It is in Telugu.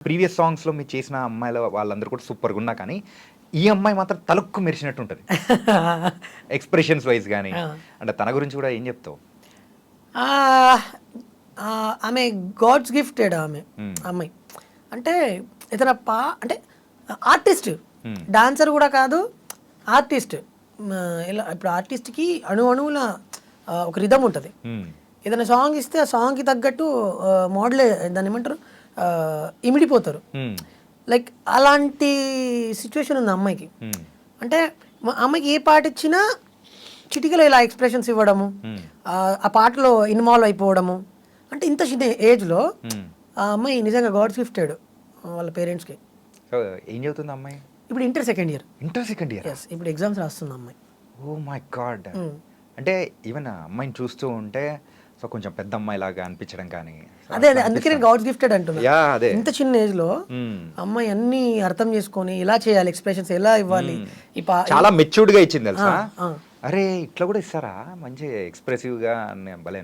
ప్రీవియస్ సాంగ్స్‌లో మీరు చేసిన అమ్మాయిల వాళ్ళందరూ కూడా సూపర్‌గున్నా కానీ, ఈ అమ్మాయి మాత్రం తళుక్కు మెరిసినట్టు ఉంటది. ఎక్స్‌ప్రెషన్స్ వైస్ గాని, ఆ! అంటే తన గురించి కూడా ఏం చెప్తావు? ఆహ్, ఆమె గాడ్స్ గిఫ్టెడ్ ఆమె. హ్మ్. అమ్మాయి. అంటే ఇతర అంటే ఆర్టిస్ట్. హ్మ్. డాన్సర్ గూడా కాదు. ఆర్టిస్ట్. ఇలా ఇప్పుడు ఆర్టిస్ట్‌కి అణువుల ఒక రిథమ్ ఉంటది. హ్మ్. ఏదైనా సాంగ్ ఇస్తే ఆ సాంగ్‌కి తగ్గట్టు మోడలే దాన్నేమంటారు ఇమిడిపోతారు. హ్మ్. లైక్ అలాంటి సిట్యుయేషన్ ఉంది ఆ అమ్మాయికి. హ్మ్. అంటే అమ్మాయికి ఏ పాట ఇచ్చినా చిటికలో ఇలా ఎక్స్ప్రెషన్స్ ఇవ్వడము, హ్మ్. ఆ పాటలో ఇన్వాల్వ్ అయిపోవడము. అంటే ఇంత చిన్న ఏజ్‌లో హ్మ్. ఆ అమ్మాయి నిజంగా గాడ్స్ గిఫ్టెడ్ వాళ్ళ పేరెంట్స్‌కి. సో, ఏం చదువుతుంది ఆ అమ్మాయి? ఇప్పుడు inter second year. Inter second ఇయరా? యెస్. ఇప్పుడు ఎగ్జామ్స్ రాస్తుంది ఆ అమ్మాయి. Oh my God! హ్మ్. అంటే ఈవెన్ ఆ అమ్మాయిని చూస్తూ ఉంటే సో, కొంచెం పెద్ద అమ్మాయిలాగా అనిపించడం కానీ, సో, అదే అట్లా అందుకే నేను అనిపిస్తా గాడ్స్ గిఫ్టెడ్ అంటున్నా. యాహ్! అదే. ఇంత చిన్న ఏజ్‌లో హ్మ్. అమ్మాయి అన్నీ అర్థం చేసుకొని ఇలా చేయాలి, ఎక్స్‌ప్రెషన్స్ ఎలా ఇవ్వాలి. హ్మ్. ఈ పా చాలా మెచ్యూర్డ్‌గా ఇచ్చింది ఆ! తెలుసా? ఆ! అరే! ఇట్లా కూడా ఇస్తారా? మంచి ఎక్స్‌ప్రెసివ్‌గా అని భలే